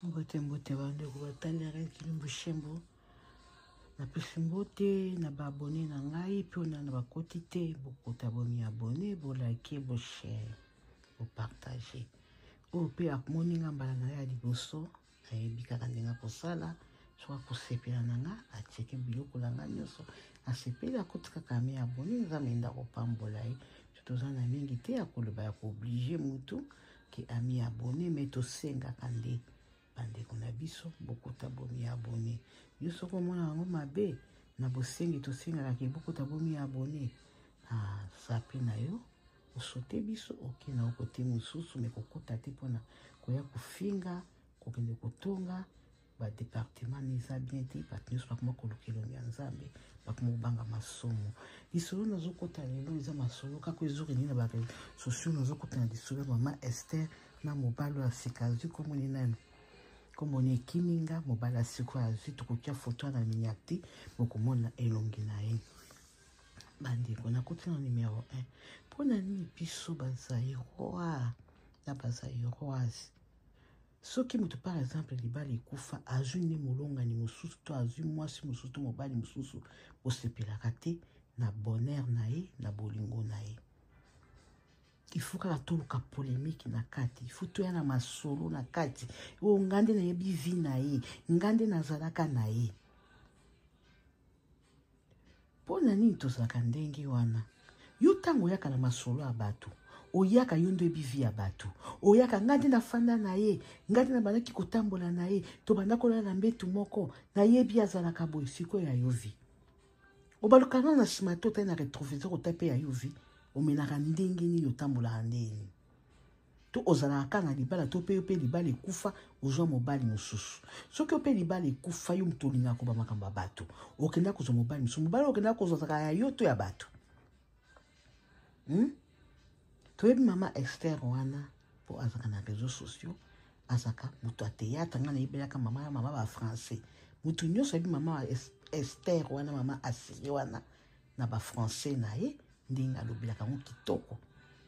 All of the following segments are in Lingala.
Mbote bande kubatani Kilimbu Shembo na pesi mbote na ba abonné na ngai pe na bakoti te bokota bomi abonné bo like bo share bo partager o pe akmoni nga mbala na ya liboso ayebi kaka ndenga kosala soka kosepela na nga atieke biloko na nga nyonso asepeli akoti kaka mi abonné nzambe nda kopambola ye toza na mingi te akoloba ya kooblige mutu ke ami abonné me tosengaka nde bandeko na biso bokota bomi abonné yo soko mona yango mabe na bosengi tosengaka ke bokota bomi abonné sape na yo osote biso oke na okote mosusu me kokota te mpona koya kofinga kokende kotonga badepartement neza bien te bato nyonso bakoma kolukelo ya nzambe bakoma kobanga masomo lisolo nazokota lelo eza masolo kaka ezori nini na bareseau sociaux nazokota na lisolo ya mama Esther na mobali ya sika azwi komoni nani komoni ekiminga mobali ya sika azwi tokotia foto na miniati bokomona elongi na ye bandeko nakoti na numero 1 mpona nini biso bazairoire na bazairoise soki moto par exemple libala ekufa azwi nde molongani mosusu to azwi mwasi mosusu to mobali mosusu osepelaka te na bonheur na ye na bolingo na ye ifu kaka toluka polémique na kati ifu toya na masolo na kati oyo nga nde nayebi vi na ye nga nde nazalaka na ye mpona nini tozalaka ndenge wana yo ntango oyaka na masolo ya bato oyaka yo ndo ebi vi ya bato oyaka nga nde nafanda na ye nga nde nabandaki kotambola na ye tobanda kolala mbetu moko nayebi azalaka boye sikoyo ya yo vi obalukana na nsima to otali na retroviseur ota mpe ya yo vi omenaka ndenge nini otambolaka ndeni to ozalaka na libala to mpe yo mpe libala ekufa ozwa mobali mosusu soki yo mpe libala ekufa yo moto olingaka koba makambo ya bato okenda kozwa mobali mosusu mobali okenda kozwaka ya yo to ya bato toyebi mama Esther wana mpo azaka na réseaux sociaux azaka moto ateatre nga nayebelaka mama ya mama bafrançais moto nyonso ayebi mama Esther wana mama Asiri wana na bafrançais na ye ndenge alobelaka yango kitoko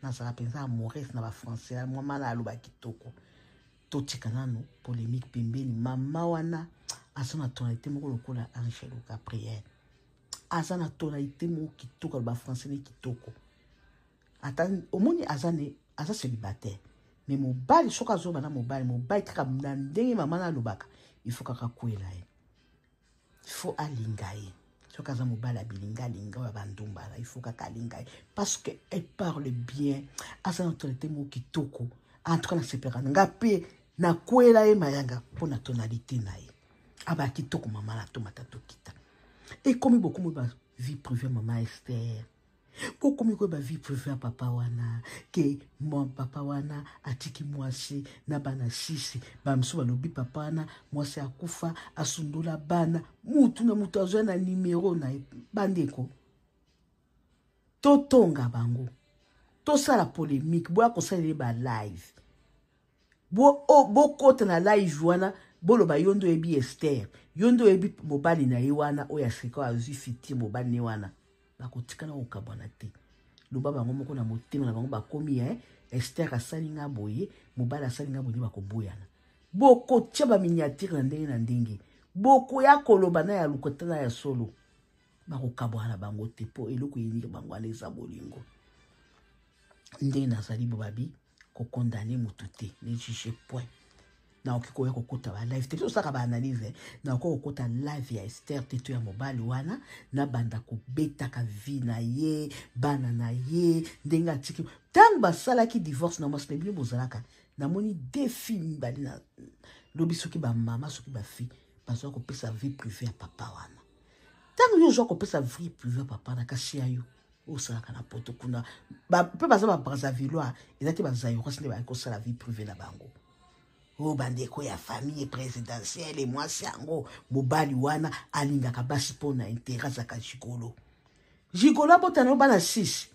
nazala mpenza amorese na bafrançais mama na aloba kitoko totika nano polémique pembeni mama wana aza na tonalité moko lokola Angelo Gabriel aza na tonalité moko kitoko aloba français ne kitoko ata omoni aza célibataire mais mobali soki azoba na mobali kaka na ndenge mama na alobaka il faut kaka kwela ye il faut alinga ye soki aza mobali abilinga alinga oyo bandumbala il faut kaka alinga ye parce que elle parle bien aza na tonalité moko kitoko en tout cas nasepelaka nga mpe nakwela ye mayanga mpo na tonalité na ye aba kitoko mama na tomata tokita ekomi bokomi ba vie privée mama Esther bokomi koyeba vie privée ya papa wana ke papa wana atiki mwasi na bana 6 bamisu balobi papa wana mwasi akufa asundola bana mutu na mutu azwa na nimero na bandeko totonga bango tosala polémique boya kosalela ba live bokota na live wana boloba yo ndo oyebi Esther yo ndo oyebi mobali na ye wana oyo asika azwi fitir mobali ne wana bakotikana kokabwana te loba bango moko na motema na bango bakomi Esther asali nga boye mobali asali nga boye bakoboyana bokotia baminiature na ndenge bokoya koloba na ya lukota na ya solo bakokabwana bango te mpo eloko yiniki bango wana eza bolingo ndenge nazali bobabi kokondane motu te ne juge point na okikoya kokota ba live te osaka ba analyse na okokota live ya Esther te to ya mobali wana na banda kobetaka vie na ye bana na ye ndenge atiki tango basalaki divorce na mwasi bino bozalaka namoni deux filles bali na lobi soki ba mama soki ba fille bazwa kopesa vie privée ya papa wana tango yo ozwa kopesa vie privée ya papa na kasi ya yo osalaka na poto kuna mpe baza ba Brazzaville ezaki bazairo sinde bakosala vie privée na bango o bandeko ya famille présidentielle mwasi yango mobali wana alingaka basi mpo na intérêt azaka jigolo abotana no bana 6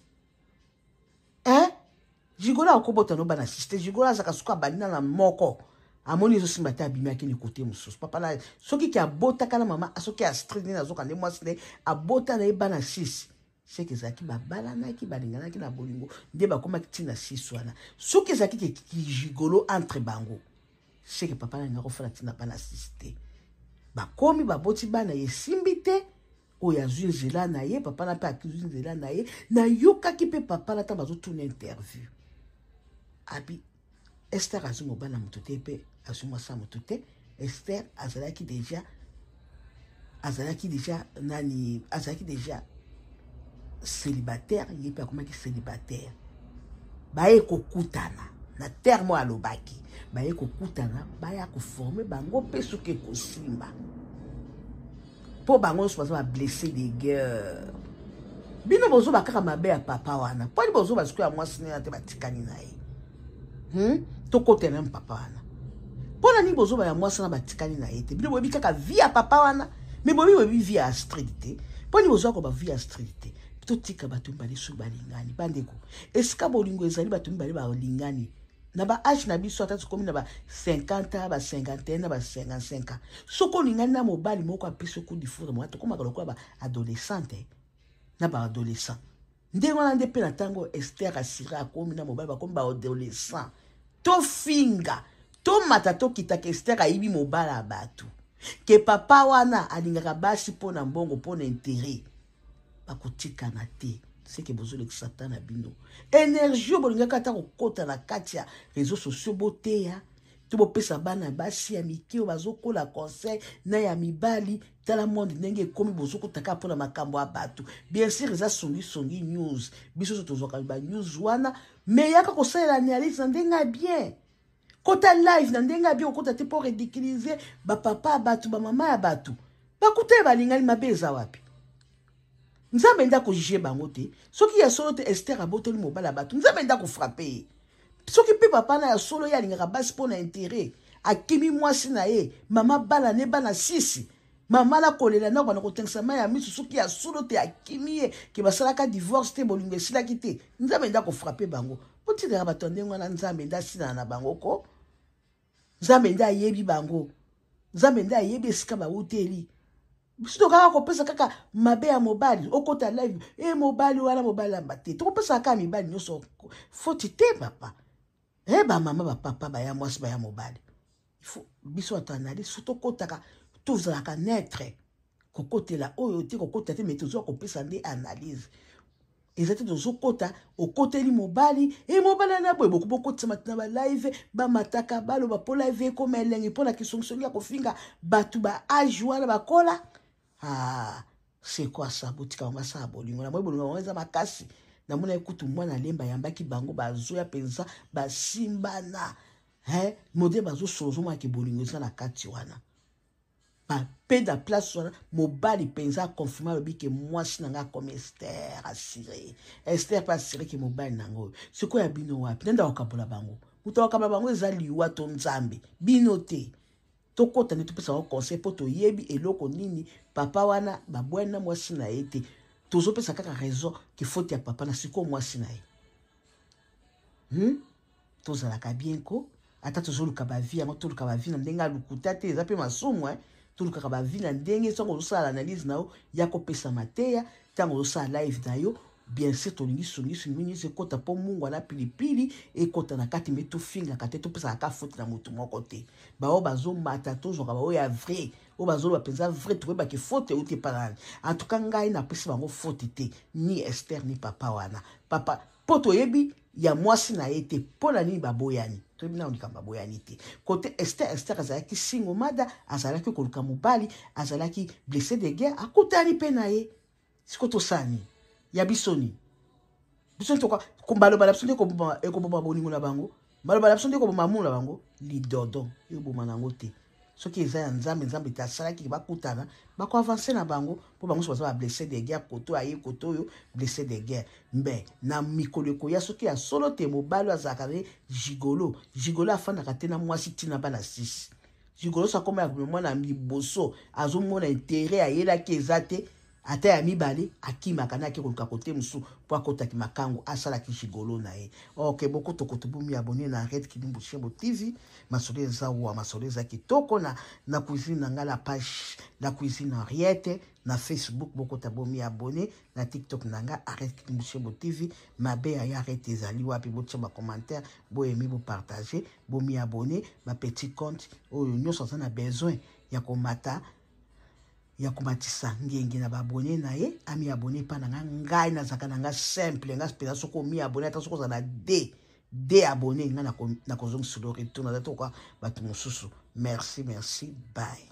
jigolo akobotana no bana 6 te jigolo azaka suka balina na moko amoni ezosimba te abimi akini kote mosusu papa na soki ki abotaka na mama soki astrid nde nazoka nde mwasi nde abota na ye bana 6 seke ezalaki babalanaki balinganaki na bolingo nde bakomaki ntina 6 wana soki ezalaki jigolo entre bango c'est que papa na ngako fala tina bana assisté bakomi baboti bana yesimbi te oyo azwi nzela na ye papa na mpe akizwi nzela na ye nayokaki mpe papa na ntango azotuna interview abi Esther azwi mobala moto te mpe azwi mwasi ya moto te Esther azalaki déjà célibataire ye mpe akomaki célibataire baye kokutana na terme alobaki baye kokutana baya koforme bango mpe soki ekosimba mpo bango nyonso baza bablesse de guerre bino bozoba kaka mabe ya papa wana mponi bozoba sikoyo ya mwasi nena te batikani na ye tokotela papa wana mpona nini bozoba ya mwasi na batikani na ye te bino boyebi kaka vi ya papa wana me boyebi vi ya Astrid te mponi bozoba koba vi ya Astrid te totika bato mibale soki balingani bandeko esika bolingo ezali bato mibale balingani na ba age na biso ata tokomi na ba 50 ba 51 na ba 55 soko olingani na mobali moko apesi coup de foudre mo tokomaka lokola ba adolescente na ba adolescent ndenge wana nde mpe na ntango Esther asira akomi na mobali bakomi ba adolescent tofinga tomata tokitaka Esther ayibi mobali ya bato ke papa wana alingaka basi mpo na mbongo mpo na intérêt bakotikana te seke bozolekisa ta na bino énergie bolingaka ata kokota na kati ya réseaux sociaux boteya to bopesa bana basi ya mike oyo bazokola conseil na ya mibali tala monde ndenge ekomi bozokotaka mpona makambo ya bato bien sûr eza songisongi news biso so tozwaka ba news wana me yaka kosalela analyse na ndenge ya bien kota live na ndenge ya bien okota te mpo ridiculiser bapapa ya bato bamama ya bato bakuta ye balingani mabe eza wapi nzambe nda kojuge bango te soki ya solo te Esther abotoli mobali ya bato nzambe nda kofrape ye soki mpe papa na ya solo ye alingaka basi mpo na intérêt akimi mwasi na ye mama bala ne bana 6 mama na kolela na bana kotengisa mai ya miso soki ya solo te akimi ye ke basalaka divorce te bolingo esilaki te nzambe nda kofrape bango potitaka bato ndenge wana nzambe nda asilana na bango ko nzambe nda ayebi bango nzambe nda ayebi esika bawuteli biso kaka kopesa kaka mabe ya mobali okota live mobali wana mobali amba te tokopesa kaka mibali nyonso foti te papa bamama bapapa baya mwasi baya mobali biso ato analyse so tokotaka tozalaka netre kokotela oyo te kokota te me tozwa kopesa nde analyse eza te tozokota okoteli mobali mobali na boye bokobokotisa na balive bamataka baloba mpo live ekoma elenge mpo na kisongisongi ya kofinga bato ba age wana bakola c'est quoi ça botika on va ça bolingo na bolingo on eza makasi na mona ekutu mwana lemba yambaki bango bazoya penza basimbana modele bazosolozo mwa ke bolingo eza na kati wana ba pe da place wana mobali penza confirmer lobi ke mwasi nanga comme Esther assuré Esther pas assuré ke mobali nango siko ya bino wapi nenda wakabola bango muto wakabala bango eza liwa to nzambe bino te tokota ne topesa ko conseil po to yebi eloko nini papa wana babwana mwasi na ete tozopesa kaka raison ki faute ya papa na siko mwasi na ye tozalaka bien ko ata tozoluka ba vie yango toluka ba vie na ndenge alukuta te eza pe masumu toluka ba vie na ndenge songo osala analyse na yo ya kopesa mateya tango osala live na yo bien sûr tolingi songi nini sekota po mungu na pilipili ekota na kati me tofinga kate topesa ka faute na mutu moko te bao bazomata tozonga bao ya vrai o bazolo penza vrai to ba ke faute ou te parani en tout cas ngai na pesa bango faute te ni Esther ni papa wana papa poto yebi ya mwasi na ete pona ni baboyani to bina unika baboyani te côté Esther azalaki single mada azalaki koluka mobali azalaki blessé de guerre akutani pe na ye sikoto sani ya bisoni to kwa kumbalo bala bisoni ko bomba bolingo na bango malo bala bisoni ko bomba mula bango lidodo yo bomba nango te soki eza ya nzambe ta salaki bakutana bako avancer na bango po bango so ba blessé de guerre koto aye koto yo blessé de guerre mbe na mikoleko ya soki ya solo te mobalo azakare gigolo afana katena mwasi tina bana 6 gigolo sa koma ya mwana miboso azomona intérêt ayela ki ezate ata ya mibale akimaka na ke koluka kote musu po akotaki makango asalaki jigolo na ye. Ok, boko tokoto bomi abonné na Red Kilim Bushembo TV. Masolo eza wa masolo eza kitoko na cuisine na nga la page la cuisine Henriette na Facebook boko tabomi abonné na TikTok na nga Red Kilim Bushembo TV. Mabe ya arrêté ezali wapi botia ba commentaire bo aimer bo partager bomi abonné ba petit compte oyo nyonso za na besoin ya komata ya komatisa ngenge na babone na ye ami abonné pa na ngai na zaka na nga simple nga spécial soko mi abonné ata soko za na D abonné nga na kozong sur le retour na zato kwa batu mosusu. Merci, bye.